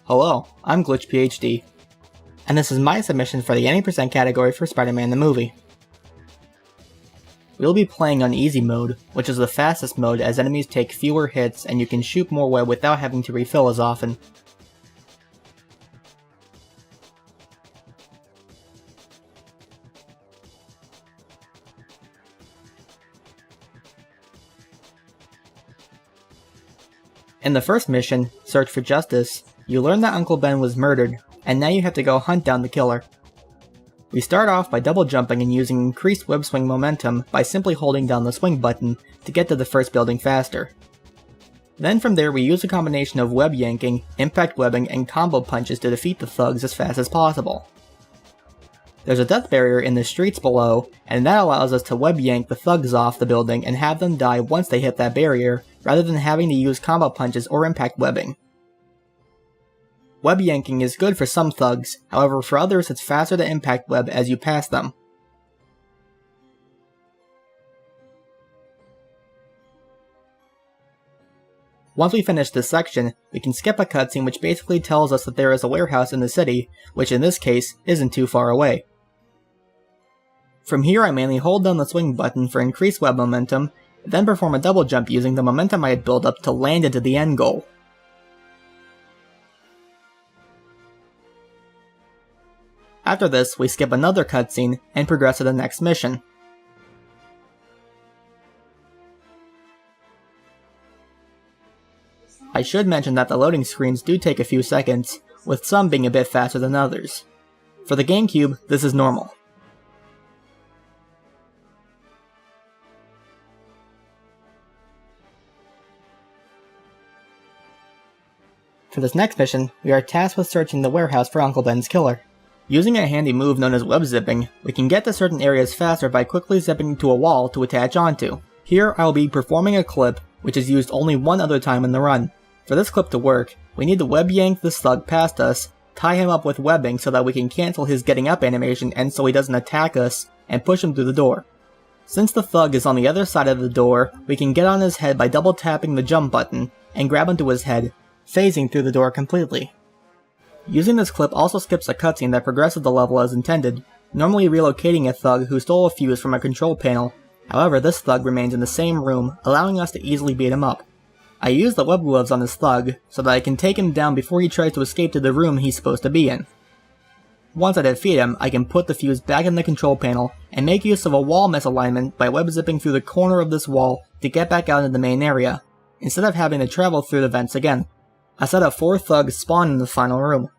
Hello, I'm Glitch PhD, and this is my submission for the Any Percent category for Spider-Man the Movie. We'll be playing on Easy Mode, which is the fastest mode as enemies take fewer hits and you can shoot more web without having to refill as often. In the first mission, Search for Justice, you learn that Uncle Ben was murdered, and now you have to go hunt down the killer. We start off by double jumping and using increased web swing momentum by simply holding down the swing button to get to the first building faster. Then from there we use a combination of web yanking, impact webbing, and combo punches to defeat the thugs as fast as possible. There's a death barrier in the streets below, and that allows us to web yank the thugs off the building and have them die once they hit that barrier, rather than having to use combo punches or impact webbing. Web yanking is good for some thugs, however for others it's faster to impact web as you pass them. Once we finish this section, we can skip a cutscene which basically tells us that there is a warehouse in the city, which in this case isn't too far away. From here I mainly hold down the swing button for increased web momentum, then perform a double jump using the momentum I had built up to land into the end goal. After this, we skip another cutscene and progress to the next mission. I should mention that the loading screens do take a few seconds, with some being a bit faster than others. For the GameCube, this is normal. For this next mission, we are tasked with searching the warehouse for Uncle Ben's killer. Using a handy move known as web zipping, we can get to certain areas faster by quickly zipping to a wall to attach onto. Here I will be performing a clip, which is used only one other time in the run. For this clip to work, we need to web yank this thug past us, tie him up with webbing so that we can cancel his getting up animation and so he doesn't attack us, and push him through the door. Since the thug is on the other side of the door, we can get on his head by double tapping the jump button, and grab onto his head, phasing through the door completely. Using this clip also skips a cutscene that progresses the level as intended, normally relocating a thug who stole a fuse from a control panel. However, this thug remains in the same room, allowing us to easily beat him up. I use the web gloves on this thug, so that I can take him down before he tries to escape to the room he's supposed to be in. Once I defeat him, I can put the fuse back in the control panel, and make use of a wall misalignment by web zipping through the corner of this wall to get back out into the main area, instead of having to travel through the vents again. A set of 4 thugs spawn in the final room.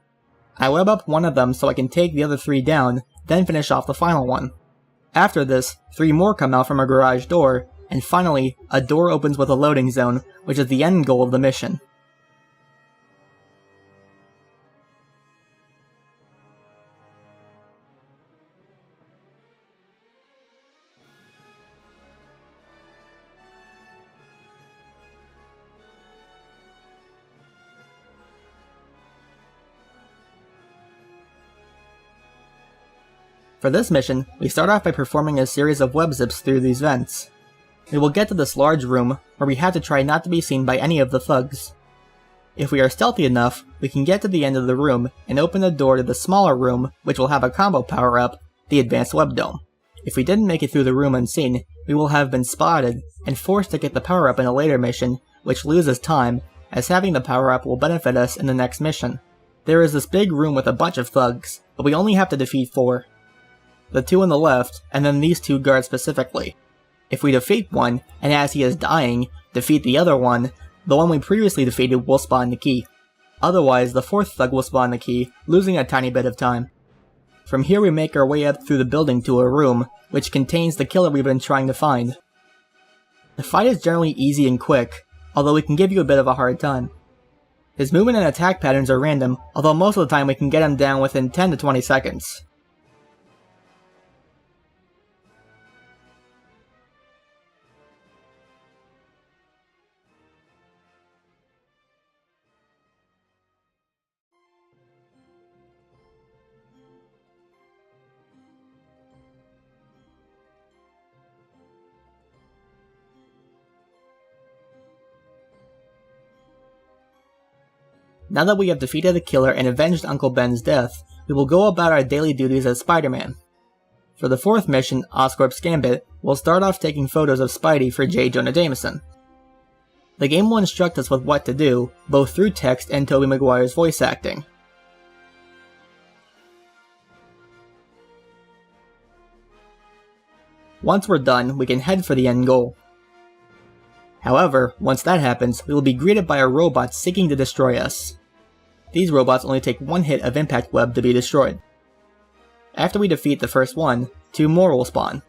I web up one of them so I can take the other 3 down, then finish off the final one. After this, 3 more come out from a garage door, and finally, a door opens with a loading zone, which is the end goal of the mission. For this mission, we start off by performing a series of web zips through these vents. We will get to this large room, where we have to try not to be seen by any of the thugs. If we are stealthy enough, we can get to the end of the room and open the door to the smaller room, which will have a combo power-up, the Advanced Web Dome. If we didn't make it through the room unseen, we will have been spotted and forced to get the power-up in a later mission, which loses time, as having the power-up will benefit us in the next mission. There is this big room with a bunch of thugs, but we only have to defeat 4. The 2 on the left, and then these 2 guards specifically. If we defeat one, and as he is dying, defeat the other one, the one we previously defeated will spawn the key. Otherwise, the 4th thug will spawn the key, losing a tiny bit of time. From here we make our way up through the building to a room, which contains the killer we've been trying to find. The fight is generally easy and quick, although it can give you a bit of a hard time. His movement and attack patterns are random, although most of the time we can get him down within 10 to 20 seconds. Now that we have defeated the killer and avenged Uncle Ben's death, we will go about our daily duties as Spider-Man. For the fourth mission, Oscorp's Gambit, we'll start off taking photos of Spidey for J. Jonah Jameson. The game will instruct us with what to do, both through text and Tobey Maguire's voice acting. Once we're done, we can head for the end goal. However, once that happens, we will be greeted by a robot seeking to destroy us. These robots only take one hit of impact web to be destroyed. After we defeat the first one, 2 more will spawn.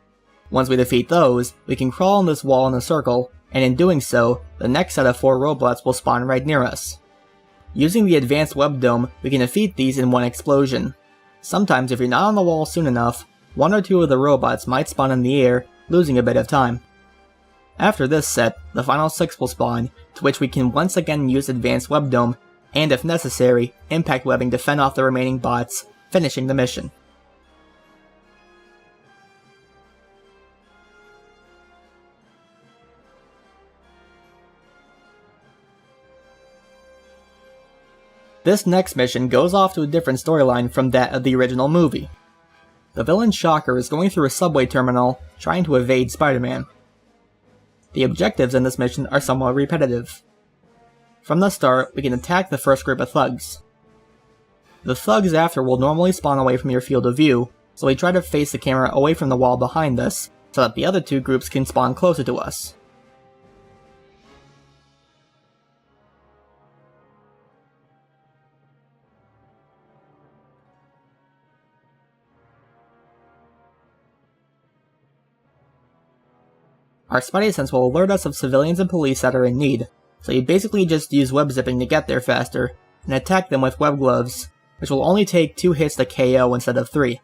Once we defeat those, we can crawl on this wall in a circle, and in doing so, the next set of 4 robots will spawn right near us. Using the advanced web dome, we can defeat these in one explosion. Sometimes if you're not on the wall soon enough, 1 or 2 of the robots might spawn in the air, losing a bit of time. After this set, the final 6 will spawn, to which we can once again use advanced web dome, and if necessary, impact webbing to fend off the remaining bots, finishing the mission. This next mission goes off to a different storyline from that of the original movie. The villain Shocker is going through a subway terminal, trying to evade Spider-Man. The objectives in this mission are somewhat repetitive. From the start, we can attack the first group of thugs. The thugs after will normally spawn away from your field of view, so we try to face the camera away from the wall behind us, so that the other 2 groups can spawn closer to us. Our Spidey sense will alert us of civilians and police that are in need, so you basically just use web zipping to get there faster, and attack them with web gloves, which will only take 2 hits to KO instead of 3.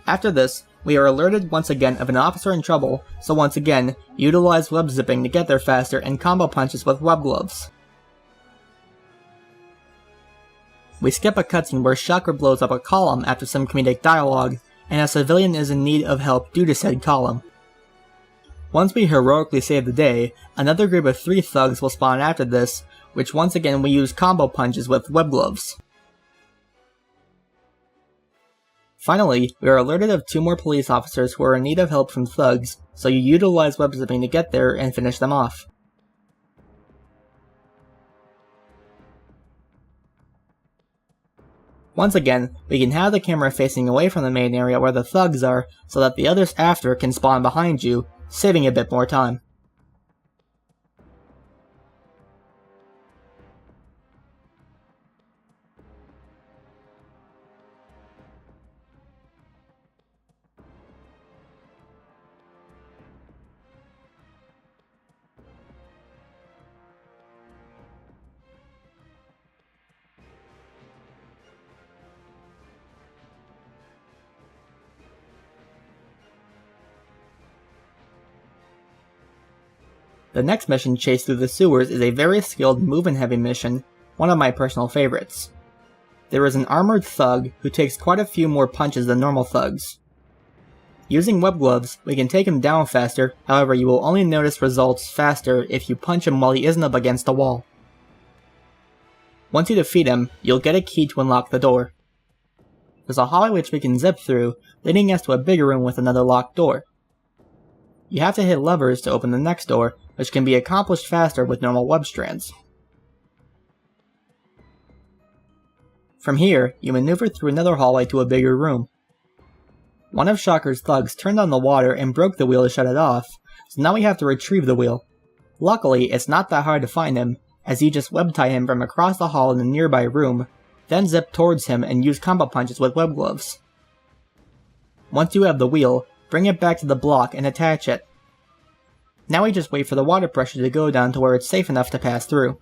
After this, we are alerted once again of an officer in trouble, so once again, utilize web zipping to get there faster and combo punches with web gloves. We skip a cutscene where Shocker blows up a column after some comedic dialogue, and a civilian is in need of help due to said column. Once we heroically save the day, another group of 3 thugs will spawn after this, which once again we use combo punches with web gloves. Finally, we are alerted of 2 more police officers who are in need of help from thugs, so you utilize web zipping to get there and finish them off. Once again, we can have the camera facing away from the main area where the thugs are, so that the others after can spawn behind you, saving a bit more time. The next mission, Chase Through the Sewers, is a very skilled move-and-heavy mission, one of my personal favorites. There is an armored thug who takes quite a few more punches than normal thugs. Using web gloves, we can take him down faster, however you will only notice results faster if you punch him while he isn't up against a wall. Once you defeat him, you'll get a key to unlock the door. There's a hallway which we can zip through, leading us to a bigger room with another locked door. You have to hit levers to open the next door, which can be accomplished faster with normal web strands. From here, you maneuver through another hallway to a bigger room. One of Shocker's thugs turned on the water and broke the wheel to shut it off, so now we have to retrieve the wheel. Luckily, it's not that hard to find him, as you just web tie him from across the hall in a nearby room, then zip towards him and use combo punches with web gloves. Once you have the wheel, bring it back to the block and attach it. Now we just wait for the water pressure to go down to where it's safe enough to pass through.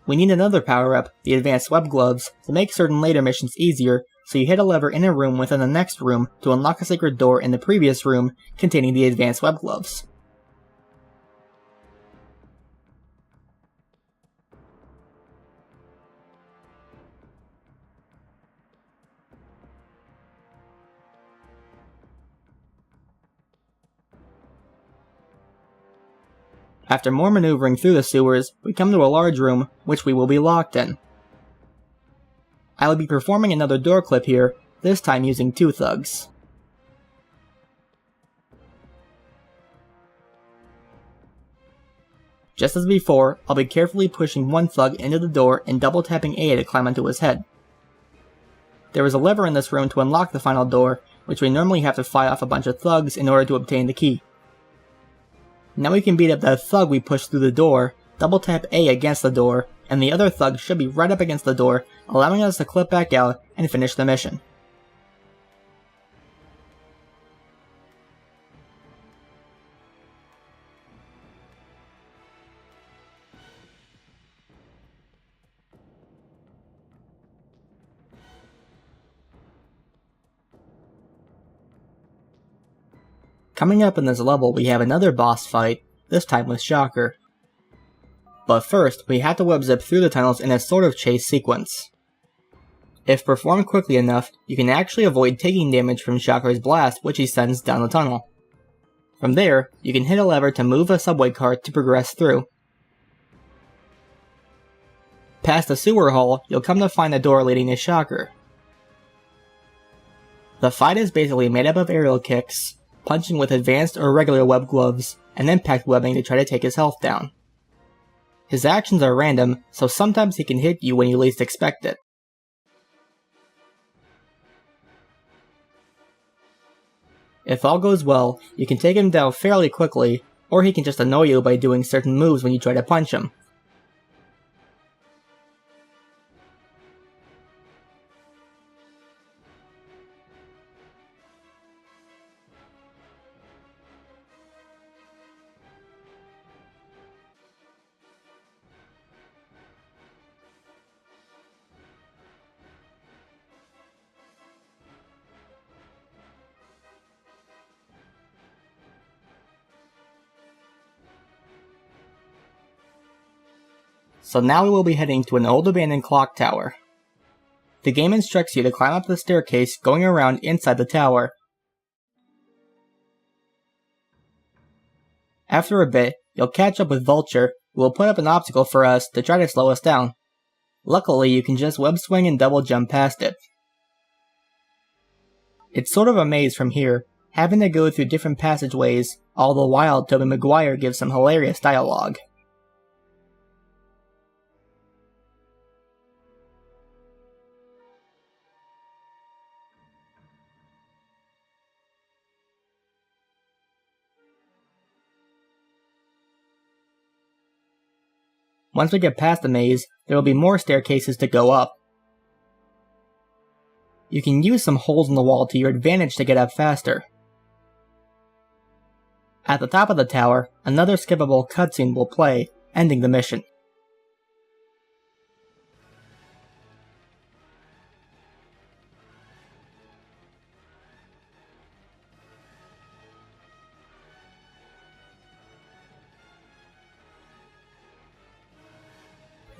We need another power-up, the advanced web gloves, to make certain later missions easier, so you hit a lever in a room within the next room to unlock a secret door in the previous room containing the advanced web gloves. After more maneuvering through the sewers, we come to a large room, which we will be locked in. I will be performing another door clip here, this time using 2 thugs. Just as before, I'll be carefully pushing one thug into the door and double tapping A to climb onto his head. There is a lever in this room to unlock the final door, which we normally have to fight off a bunch of thugs in order to obtain the key. Now we can beat up that thug we pushed through the door, double tap A against the door, and the other thug should be right up against the door, allowing us to clip back out and finish the mission. Coming up in this level, we have another boss fight, this time with Shocker. But first, we have to web zip through the tunnels in a sort of chase sequence. If performed quickly enough, you can actually avoid taking damage from Shocker's blast, which he sends down the tunnel. From there, you can hit a lever to move a subway cart to progress through. Past the sewer hole, you'll come to find a door leading to Shocker. The fight is basically made up of aerial kicks, punching with advanced or regular web gloves, and impact webbing to try to take his health down. His actions are random, so sometimes he can hit you when you least expect it. If all goes well, you can take him down fairly quickly, or he can just annoy you by doing certain moves when you try to punch him. So now we will be heading to an old abandoned clock tower. The game instructs you to climb up the staircase going around inside the tower. After a bit, you'll catch up with Vulture, who will put up an obstacle for us to try to slow us down. Luckily, you can just web swing and double jump past it. It's sort of a maze from here, having to go through different passageways, all the while Tobey Maguire gives some hilarious dialogue. Once we get past the maze, there will be more staircases to go up. You can use some holes in the wall to your advantage to get up faster. At the top of the tower, another skippable cutscene will play, ending the mission.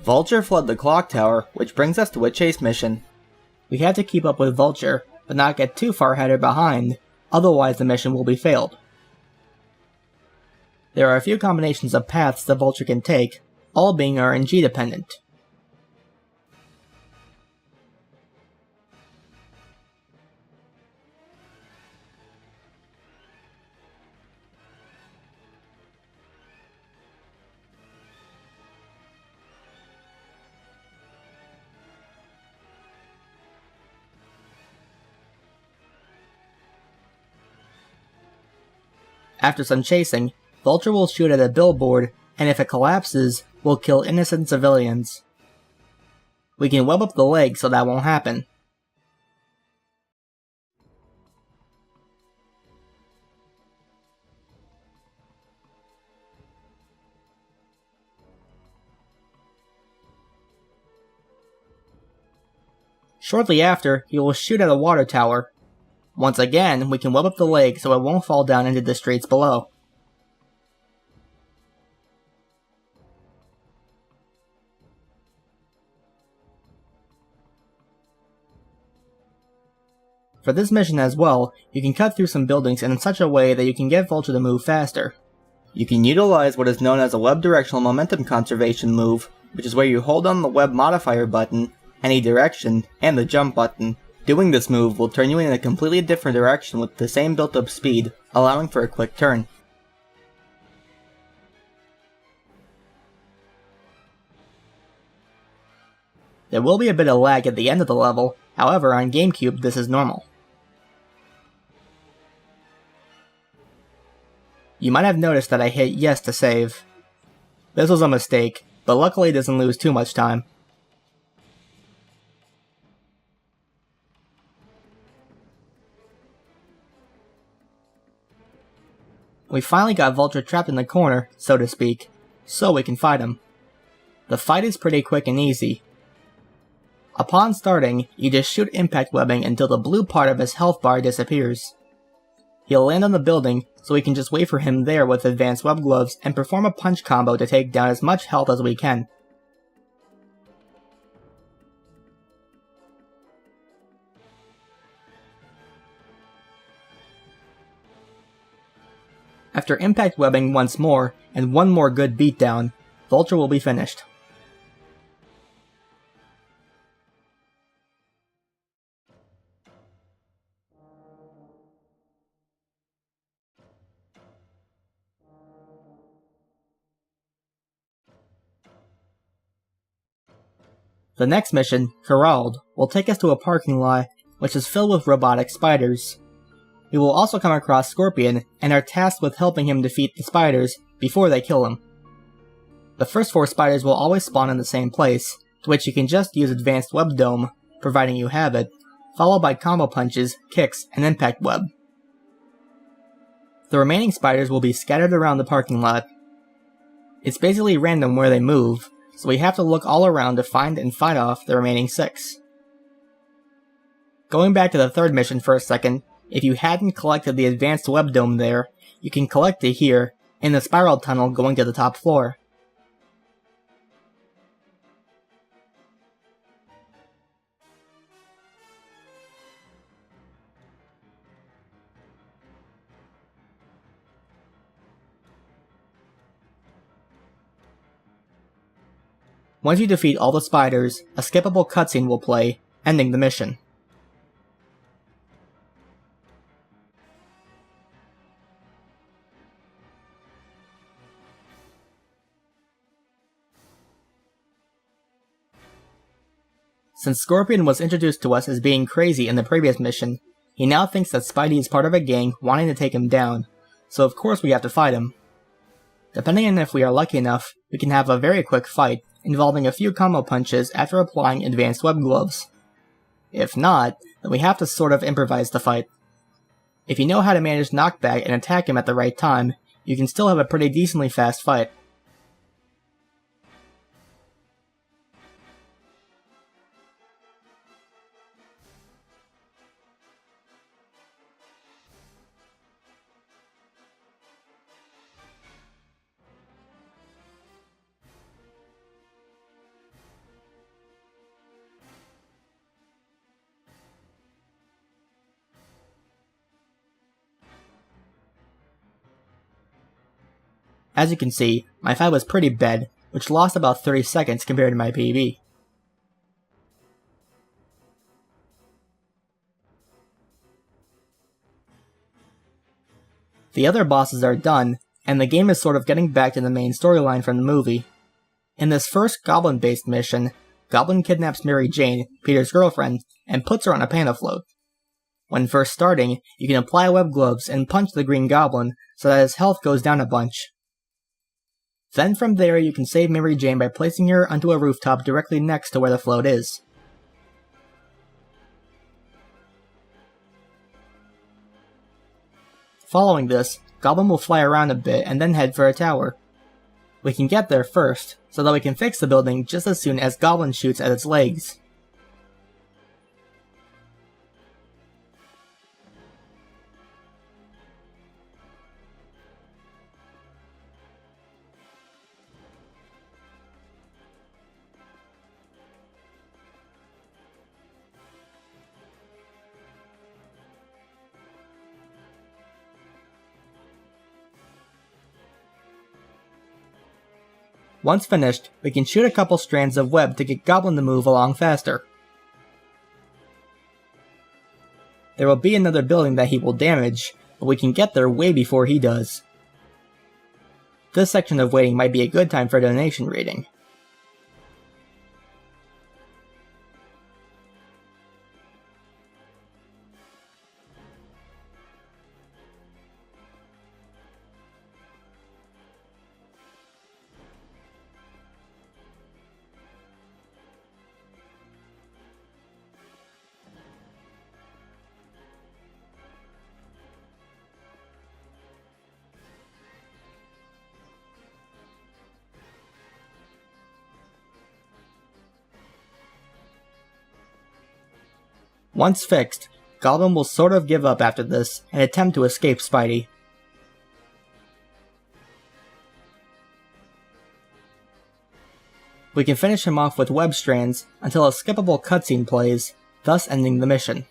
Vulture fled the clock tower, which brings us to a chase mission. We have to keep up with Vulture, but not get too far ahead or behind, otherwise the mission will be failed. There are a few combinations of paths that Vulture can take, all being RNG dependent. After some chasing, Vulture will shoot at a billboard, and if it collapses, will kill innocent civilians. We can web up the leg so that won't happen. Shortly after, he will shoot at a water tower. Once again, we can web up the leg so it won't fall down into the streets below. For this mission as well, you can cut through some buildings in such a way that you can get Vulture to move faster. You can utilize what is known as a web directional momentum conservation move, which is where you hold on the web modifier button, any direction, and the jump button. Doing this move will turn you in a completely different direction with the same built-up speed, allowing for a quick turn. There will be a bit of lag at the end of the level, however on GameCube this is normal. You might have noticed that I hit yes to save. This was a mistake, but luckily it doesn't lose too much time. We finally got Vulture trapped in the corner, so to speak, so we can fight him. The fight is pretty quick and easy. Upon starting, you just shoot impact webbing until the blue part of his health bar disappears. He'll land on the building, so we can just wait for him there with advanced web gloves and perform a punch combo to take down as much health as we can. After impact webbing once more, and one more good beatdown, Vulture will be finished. The next mission, Corralled, will take us to a parking lot which is filled with robotic spiders. We will also come across Scorpion and are tasked with helping him defeat the spiders before they kill him. The first 4 spiders will always spawn in the same place, to which you can just use Advanced Web Dome, providing you have it, followed by combo punches, kicks, and impact web. The remaining spiders will be scattered around the parking lot. It's basically random where they move, so we have to look all around to find and fight off the remaining 6. Going back to the third mission for a second, if you hadn't collected the Advanced Web Dome there, you can collect it here, in the spiral tunnel going to the top floor. Once you defeat all the spiders, a skippable cutscene will play, ending the mission. Since Scorpion was introduced to us as being crazy in the previous mission, he now thinks that Spidey is part of a gang wanting to take him down, so of course we have to fight him. Depending on if we are lucky enough, we can have a very quick fight, involving a few combo punches after applying advanced web gloves. If not, then we have to sort of improvise the fight. If you know how to manage knockback and attack him at the right time, you can still have a pretty decently fast fight. As you can see, my fight was pretty bad, which lost about 30 seconds compared to my PB. The other bosses are done, and the game is sort of getting back to the main storyline from the movie. In this first Goblin-based mission, Goblin kidnaps Mary Jane, Peter's girlfriend, and puts her on a Panafloat. When first starting, you can apply web gloves and punch the Green Goblin so that his health goes down a bunch. Then from there you can save Mary Jane by placing her onto a rooftop directly next to where the float is. Following this, Goblin will fly around a bit and then head for a tower. We can get there first, so that we can fix the building just as soon as Goblin shoots at its legs. Once finished, we can shoot a couple strands of web to get Goblin to move along faster. There will be another building that he will damage, but we can get there way before he does. This section of waiting might be a good time for a donation reading. Once fixed, Goblin will sort of give up after this and attempt to escape Spidey. We can finish him off with web strands until a skippable cutscene plays, thus ending the mission.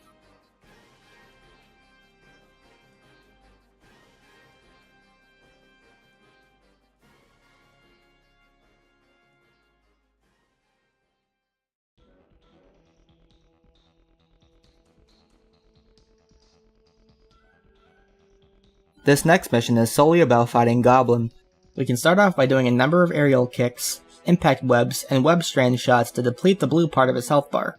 This next mission is solely about fighting Goblin. We can start off by doing a number of aerial kicks, impact webs, and web strand shots to deplete the blue part of his health bar.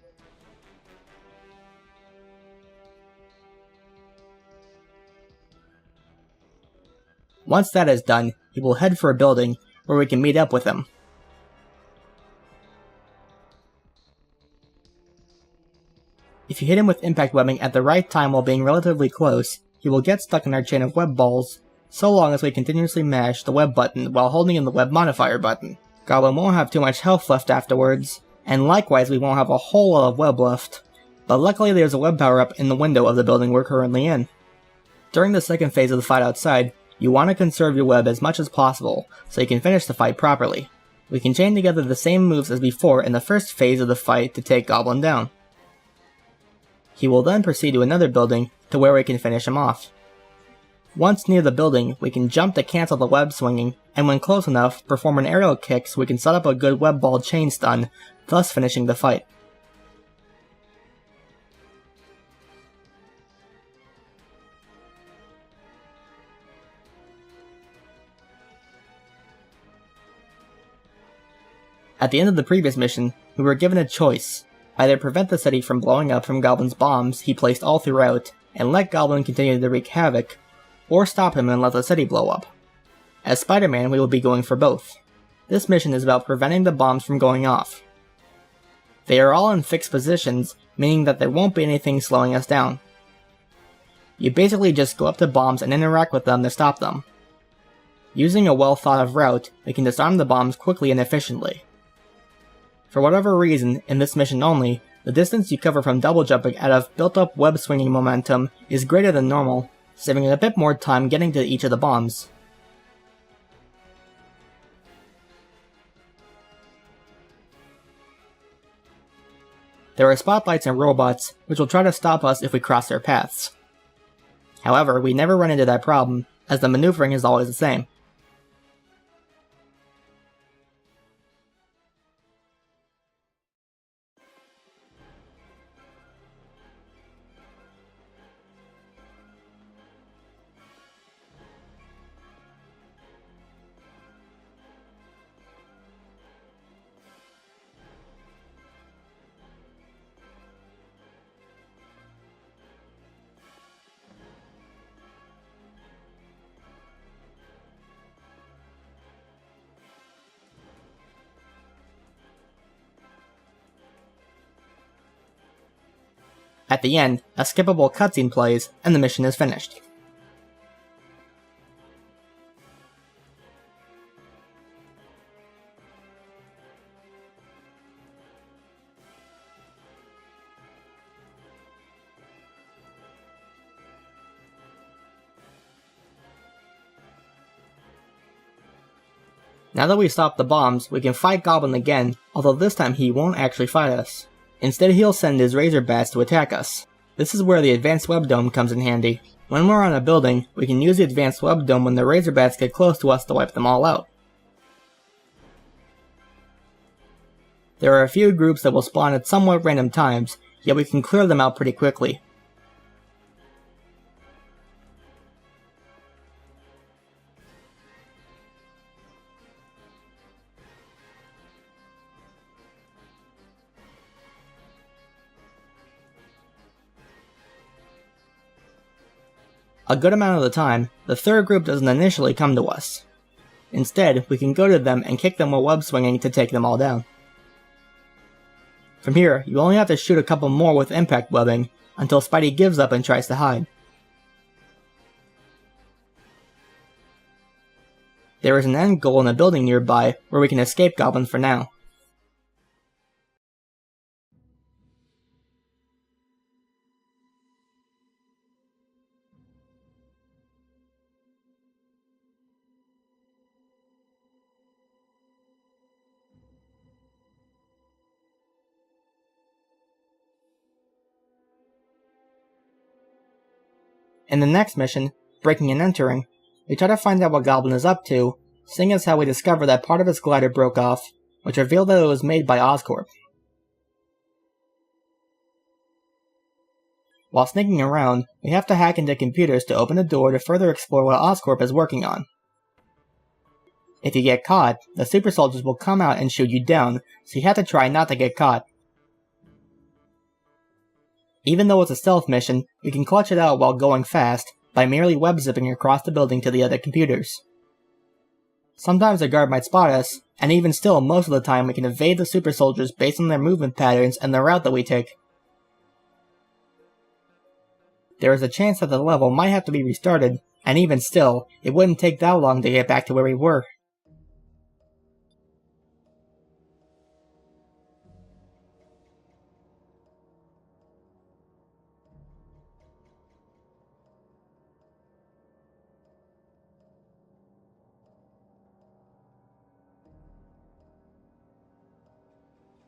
Once that is done, he will head for a building where we can meet up with him. If you hit him with impact webbing at the right time while being relatively close, he will get stuck in our chain of web balls, so long as we continuously mash the web button while holding in the web modifier button. Goblin won't have too much health left afterwards, and likewise we won't have a whole lot of web left, but luckily there's a web power up in the window of the building we're currently in. During the second phase of the fight outside, you want to conserve your web as much as possible, so you can finish the fight properly. We can chain together the same moves as before in the first phase of the fight to take Goblin down. He will then proceed to another building to where we can finish him off. Once near the building, we can jump to cancel the web swinging, and when close enough, perform an aerial kick so we can set up a good web ball chain stun, thus finishing the fight. At the end of the previous mission, we were given a choice: either prevent the city from blowing up from Goblin's bombs he placed all throughout, and let Goblin continue to wreak havoc, or stop him and let the city blow up. As Spider-Man, we will be going for both. This mission is about preventing the bombs from going off. They are all in fixed positions, meaning that there won't be anything slowing us down. You basically just go up to bombs and interact with them to stop them. Using a well thought of route, we can disarm the bombs quickly and efficiently. For whatever reason, in this mission only, the distance you cover from double jumping out of built up web swinging momentum is greater than normal, saving a bit more time getting to each of the bombs. There are spotlights and robots, which will try to stop us if we cross their paths. However, we never run into that problem, as the maneuvering is always the same. At the end, a skippable cutscene plays, and the mission is finished. Now that we stopped the bombs, we can fight Goblin again, although this time he won't actually fight us. Instead, he'll send his razor bats to attack us. This is where the advanced web dome comes in handy. When we're on a building, we can use the advanced web dome when the razor bats get close to us to wipe them all out. There are a few groups that will spawn at somewhat random times, yet we can clear them out pretty quickly. A good amount of the time, the third group doesn't initially come to us. Instead, we can go to them and kick them while web swinging to take them all down. From here, you only have to shoot a couple more with impact webbing, until Spidey gives up and tries to hide. There is an end goal in a building nearby where we can escape goblins for now. In the next mission, Breaking and Entering, we try to find out what Goblin is up to, seeing as how we discover that part of his glider broke off, which revealed that it was made by Oscorp. While sneaking around, we have to hack into computers to open a door to further explore what Oscorp is working on. If you get caught, the super soldiers will come out and shoot you down, so you have to try not to get caught. Even though it's a stealth mission, we can clutch it out while going fast, by merely web-zipping across the building to the other computers. Sometimes a guard might spot us, and even still most of the time we can evade the super soldiers based on their movement patterns and the route that we take. There is a chance that the level might have to be restarted, and even still, it wouldn't take that long to get back to where we were.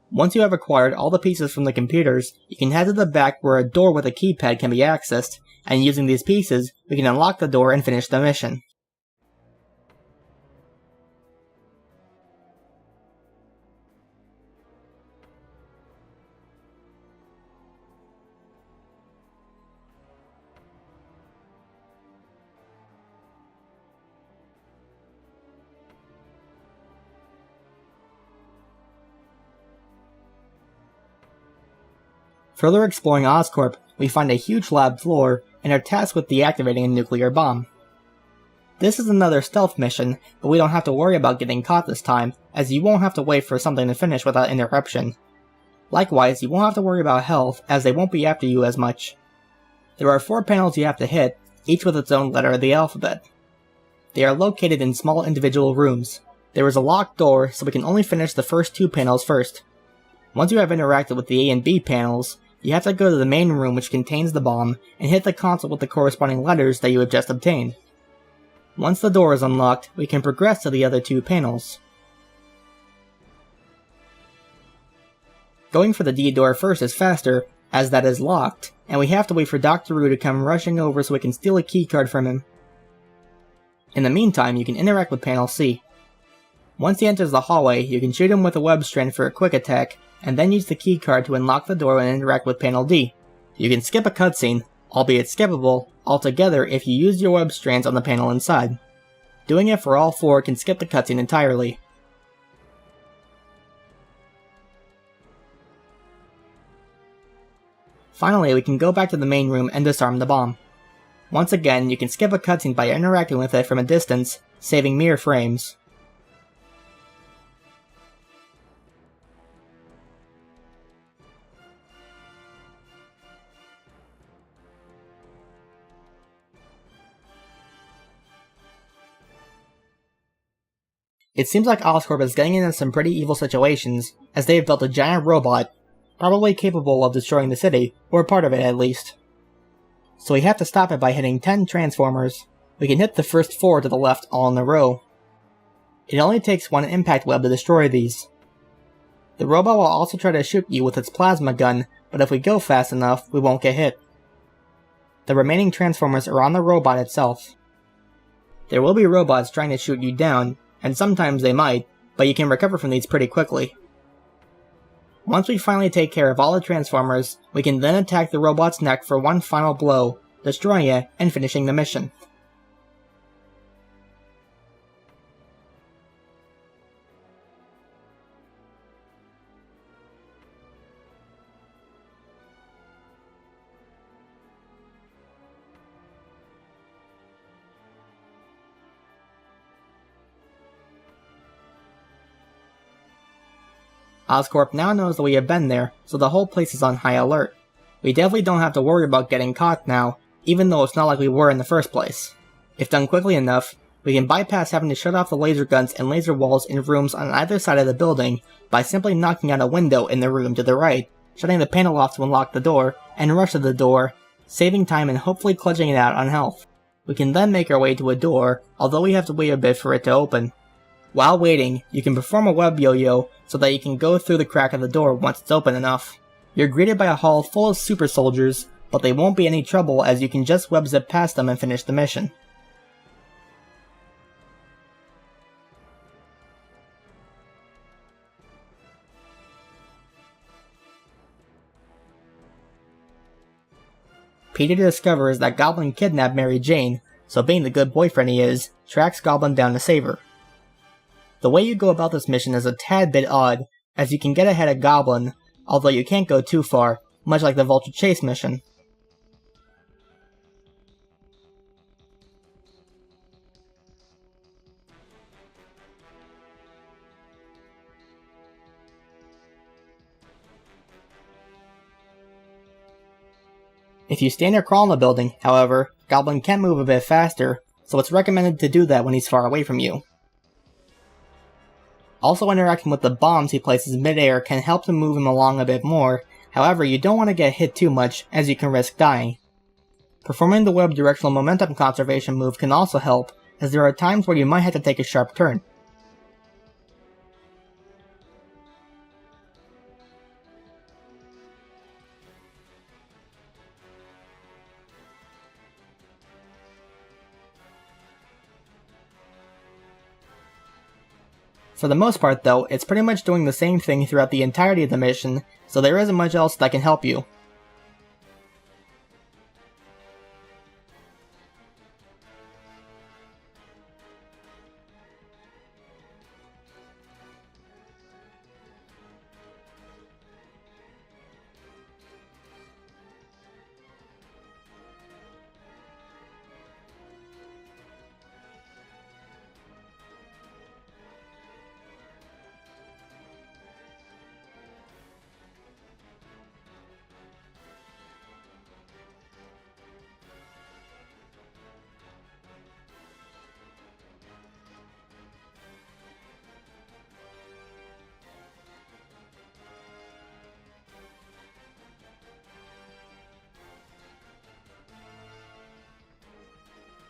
Once you have acquired all the pieces from the computers, you can head to the back where a door with a keypad can be accessed, and using these pieces, we can unlock the door and finish the mission. Further exploring Oscorp, we find a huge lab floor, and are tasked with deactivating a nuclear bomb. This is another stealth mission, but we don't have to worry about getting caught this time, as you won't have to wait for something to finish without interruption. Likewise, you won't have to worry about health, as they won't be after you as much. There are 4 panels you have to hit, each with its own letter of the alphabet. They are located in small individual rooms. There is a locked door, so we can only finish the first 2 panels first. Once you have interacted with the A and B panels, you have to go to the main room which contains the bomb, and hit the console with the corresponding letters that you have just obtained. Once the door is unlocked, we can progress to the other 2 panels. Going for the D door first is faster, as that is locked, and we have to wait for Dr. Wu to come rushing over so we can steal a keycard from him. In the meantime, you can interact with panel C. Once he enters the hallway, you can shoot him with a web strand for a quick attack, and then use the keycard to unlock the door and interact with panel D. You can skip a cutscene, albeit skippable, altogether if you use your web strands on the panel inside. Doing it for all 4 can skip the cutscene entirely. Finally, we can go back to the main room and disarm the bomb. Once again, you can skip a cutscene by interacting with it from a distance, saving mere frames. It seems like Oscorp is getting into some pretty evil situations, as they have built a giant robot, probably capable of destroying the city, or part of it at least. So we have to stop it by hitting 10 transformers. We can hit the first 4 to the left all in a row. It only takes 1 impact web to destroy these. The robot will also try to shoot you with its plasma gun, but if we go fast enough, we won't get hit. The remaining transformers are on the robot itself. There will be robots trying to shoot you down, and sometimes they might, but you can recover from these pretty quickly. Once we finally take care of all the Transformers, we can then attack the robot's neck for one final blow, destroying it and finishing the mission. Oscorp now knows that we have been there, so the whole place is on high alert. We definitely don't have to worry about getting caught now, even though it's not like we were in the first place. If done quickly enough, we can bypass having to shut off the laser guns and laser walls in rooms on either side of the building by simply knocking out a window in the room to the right, shutting the panel off to unlock the door, and rush to the door, saving time and hopefully clutching it out on health. We can then make our way to a door, although we have to wait a bit for it to open. While waiting, you can perform a web yo-yo so that you can go through the crack of the door once it's open enough. You're greeted by a hall full of super soldiers, but they won't be any trouble as you can just web zip past them and finish the mission. Peter discovers that Goblin kidnapped Mary Jane, so being the good boyfriend he is, tracks Goblin down to save her. The way you go about this mission is a tad bit odd, as you can get ahead of Goblin, although you can't go too far, much like the Vulture Chase mission. If you stand or crawl in the building, however, Goblin can move a bit faster, so it's recommended to do that when he's far away from you. Also, interacting with the bombs he places mid-air can help to move him along a bit more, however you don't want to get hit too much as you can risk dying. Performing the web directional momentum conservation move can also help, as there are times where you might have to take a sharp turn. For the most part though, it's pretty much doing the same thing throughout the entirety of the mission, so there isn't much else that can help you.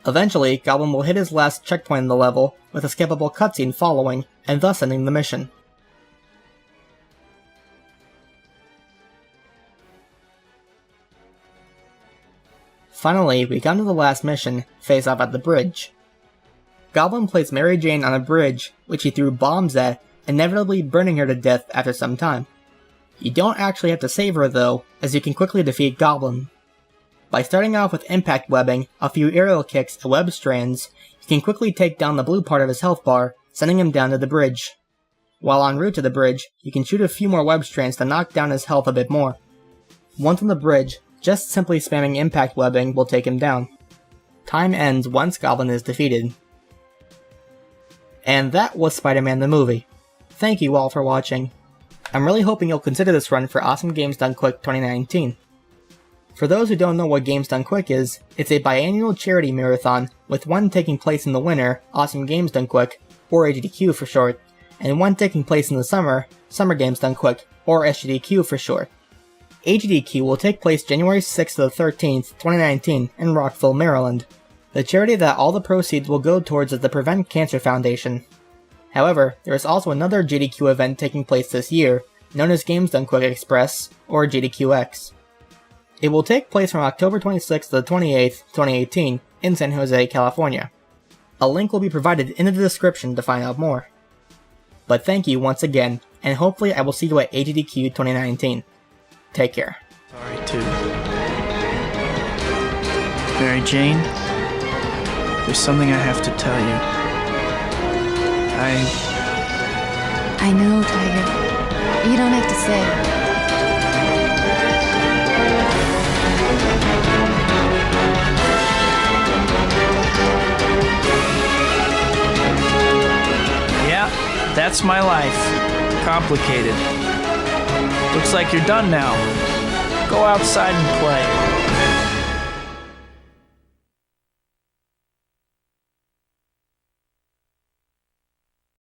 Eventually, Goblin will hit his last checkpoint in the level, with a skippable cutscene following, and thus ending the mission. Finally, we come to the last mission, Face Off at the Bridge. Goblin placed Mary Jane on a bridge, which he threw bombs at, inevitably burning her to death after some time. You don't actually have to save her though, as you can quickly defeat Goblin. By starting off with impact webbing, a few aerial kicks and web strands, you can quickly take down the blue part of his health bar, sending him down to the bridge. While en route to the bridge, you can shoot a few more web strands to knock down his health a bit more. Once on the bridge, just simply spamming impact webbing will take him down. Time ends once Goblin is defeated. And that was Spider-Man the movie. Thank you all for watching. I'm really hoping you'll consider this run for Awesome Games Done Quick 2019. For those who don't know what Games Done Quick is, it's a biannual charity marathon, with one taking place in the winter, Awesome Games Done Quick, or AGDQ for short, and one taking place in the summer, Summer Games Done Quick, or SGDQ for short. AGDQ will take place January 6th to the 13th, 2019 in Rockville, Maryland. The charity that all the proceeds will go towards is the Prevent Cancer Foundation. However, there is also another GDQ event taking place this year, known as Games Done Quick Express, or GDQX. It will take place from October 26th to the 28th, 2018, in San Jose, California. A link will be provided in the description to find out more. But thank you once again and hopefully I will see you at AGDQ 2019. Take care. Sorry, too. Mary Jane, there's something I have to tell you. I know, Tiger. You don't have to say. Yeah, that's my life. Complicated. Looks like you're done now. Go outside and play.